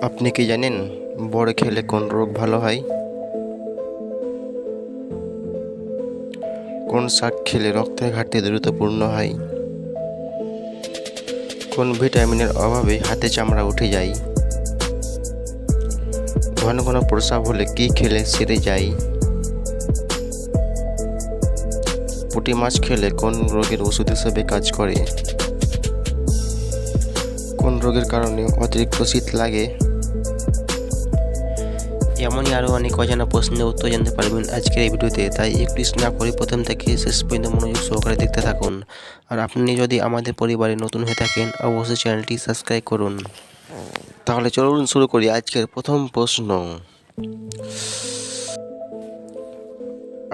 আপনি কি জানেন বড় খেলে কোন রোগ ভালো হয়? কোন শাক খেলে রক্তের ঘাটতি দ্রুত পূর্ণ হয়? কোন ভিটামিনের অভাবে হাতে চামড়া উঠে যায়? ঘন ঘন প্রস্রাব হলে কি খেলে সেরে যায়? পুঁটি মাছ খেলে কোন রোগের ওষুধ হিসেবে কাজ করে? কোন রোগের কারণে অতিরিক্ত শীত লাগে? এমনই আরও অনেক অজানা প্রশ্নের উত্তর জানতে পারবেন আজকের এই ভিডিওতে, তাই একটু স্কিপ না করে প্রথম থেকে শেষ পর্যন্ত মনোযোগ সহকারে দেখতে থাকুন। আর আপনি যদি আমাদের পরিবারে নতুন হয়ে থাকেন অবশ্যই চ্যানেলটি সাবস্ক্রাইব করুন। তাহলে চলুন শুরু করি আজকের প্রথম প্রশ্ন।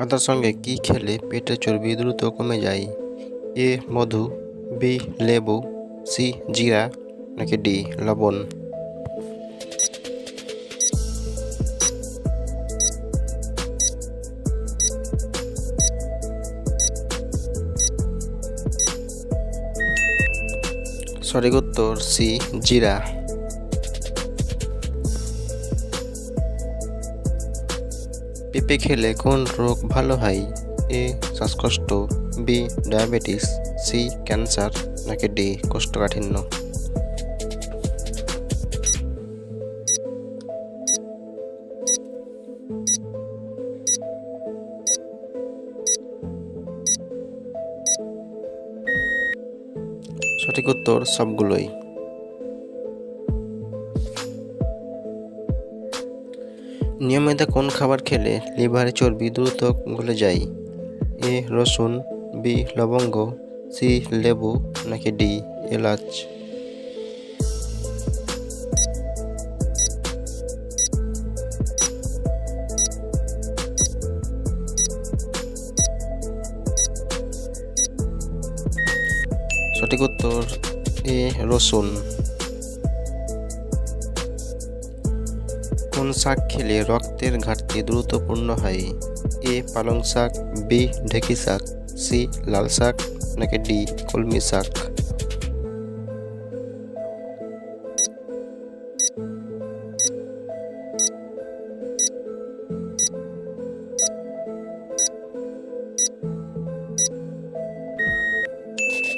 আদার সঙ্গে কি খেলে পেটের চর্বি দ্রুত কমে যায়? এ মধু, বি লেবু, সি জিরা, নাকি ডি লবণ? সঠিক উত্তর সি জিরা। পেঁপে খেলে কোন রোগ ভালো হয়? এ শ্বাসকষ্ট, বি ডায়াবেটিস, সি ক্যান্সার, নাকি ডি কোষ্ঠকাঠিন্য? সঠিক উত্তর সবগুলোই। নিয়মিত কোন খাবার খেলে লিভারে চর্বি দ্রুত গলে যায়? এ রসুন, বি লবঙ্গ, সি লেবু, নাকি ডি এলাচ? সঠিক উত্তর এ রসুন। কোন শাক খেলে রক্তের ঘাটতি দ্রুত পূর্ণ হয়? এ পালং শাক, বি ঢেঁকি শাক, সি লাল শাক, নাকি ডি কলমি শাক?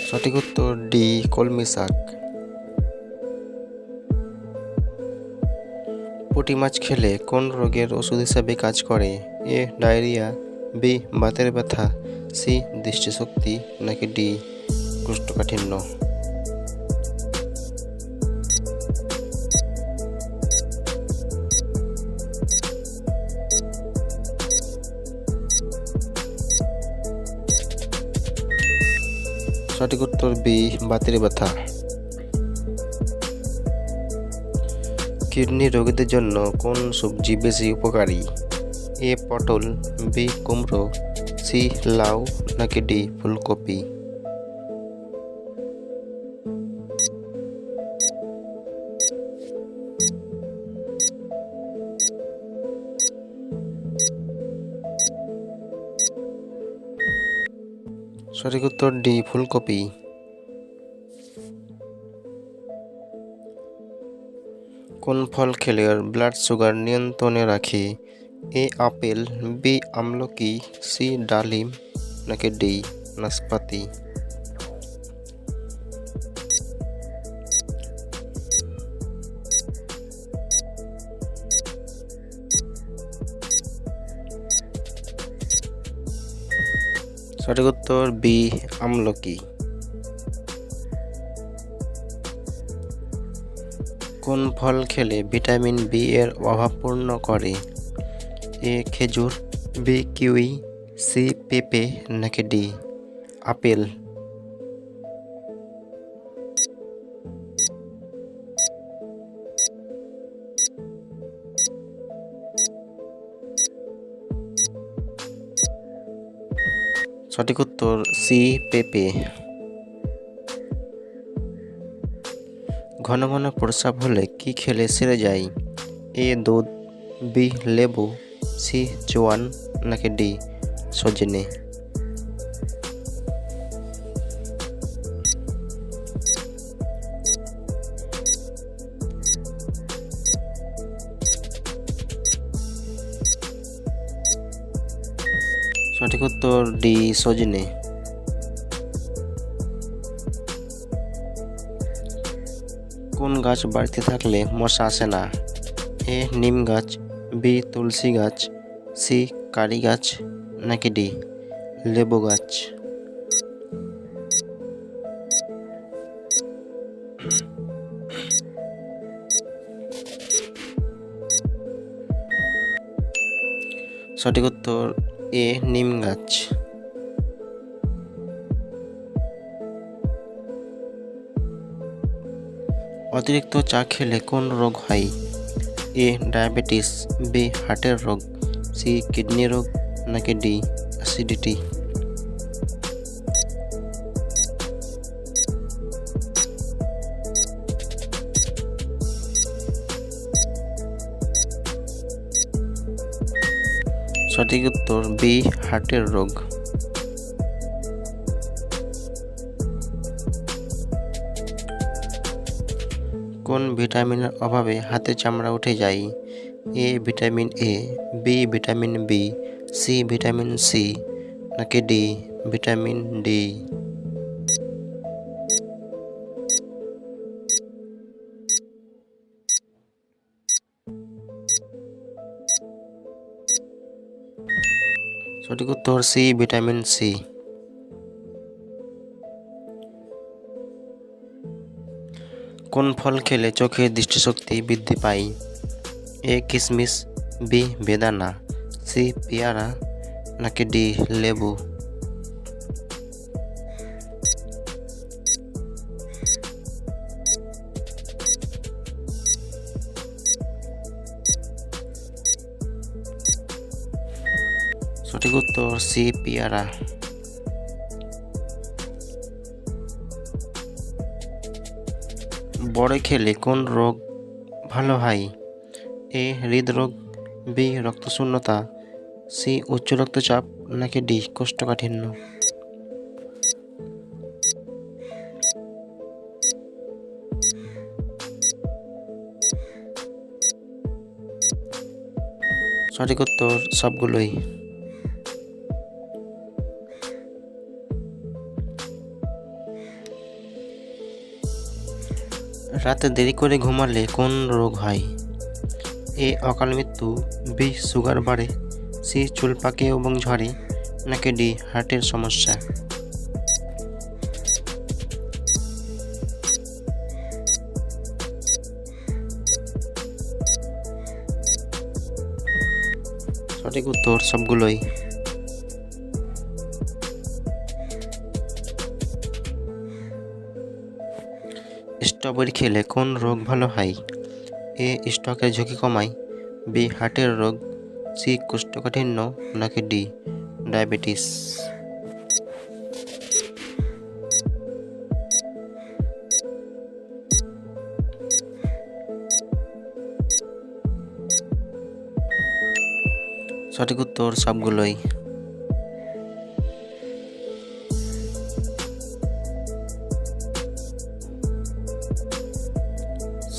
সঠিক উত্তর ডি কলমি শাক। পুঁটি মাছ খেলে কোন রোগের ওষুধ হিসাবে কাজ করে? এ ডায়রিয়া, বি বাতের ব্যথা, সি দৃষ্টিশক্তি, নাকি ডি কোষ্ঠকাঠিন্য? সঠিক উত্তর বি বাতের ব্যথা। কিডনি রোগীদের জন্য কোন সবজি বেশি উপকারী? এ পটল, বি কুমড়ো, সি লাউ, নাকি ডি ফুলকপি? সঠিক উত্তর ডি ফুলকপি। কোন ফল খেলে ব্লাড সুগার নিয়ন্ত্রণে রাখে? এ আপেল, বি আমলকি, সি ডালিম, নাকি ডি নাশপাতি? সঠিক উত্তর বি আমলকি। কোন ফল খেলে ভিটামিন বি এর অভাব পূর্ণ করে? এ খেজুর, বি কিউই, সি পেঁপে, নাকি ডি আপেল? সঠিক উত্তর সি পেঁপে। ঘন ঘন প্রস্রাব হলে কি খেলে সেরে যায়? এ দুধ, বি লেবু, সি জোয়ান, নাকি ডি সজনে? সঠিক উত্তর ডি সজনে। কোন গাছ বাড়িতে থাকলে মশা আসে না? এ নিম গাছ, বি তুলসী গাছ, সি কারি গাছ, নাকি ডি লেবু গাছ? সঠিক উত্তর এ নিম গাছ। অতিরিক্ত চা খেলে কোন রোগ হয়? এ ডায়াবেটিস, বি হার্টের রোগ, সি কিডনি রোগ, নাকি ডি অ্যাসিডিটি? সঠিক উত্তর বি হার্টের রোগ। কোন ভিটামিনের অভাবে হাতের চামড়া উঠে যায়? A vitamin A, B vitamin B, C vitamin C, নাকি ডি ভিটামিন ডি? সঠিক উত্তর সি ভিটামিন সি। কোন ফল খেলে চোখের দৃষ্টিশক্তি বৃদ্ধি পায়? এ কিশমিশ, বি বেদানা, সি পেয়ারা, নাকি ডি লেবু? সঠিক উত্তর সি পেয়ারা। বড়ি খেলে কোন রোগ ভালো হয়? এ হৃদরোগ, বি রক্তশূন্যতা, সি উচ্চ রক্তচাপ, নাকি ডি কোষ্ঠকাঠিন্য? সঠিক উত্তর সবগুলোই। রাতে দেরি করে ঘুমালে কোন রোগ হয়? এ অকাল মৃত্যু, বি সুগার বাড়ে, সি চুল পাকে এবং ঝরে, নাকি ডি হার্টের সমস্যা? সঠিক উত্তর সবগুলোই। স্ট্রবেরি খেলে কোন রোগ ভালো হয়? এ স্ট্রোকের ঝুঁকি কমায়, বি হার্টের রোগ, সি কোষ্ঠকাঠিন্য, নাকি ডি ডায়াবেটিস? সঠিক উত্তর সবগুলোই।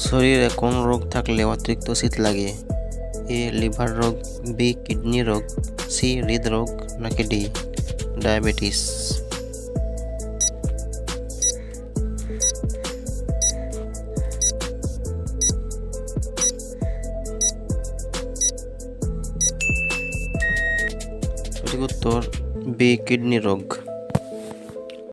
শরীরে কোন রোগ থাকলে অতিরিক্ত শীত লাগে? এ লিভার রোগ, বি কিডনি রোগ, সি হৃদরোগ, নাকি ডি ডায়াবেটিস? সঠিক উত্তর বি কিডনি রোগ।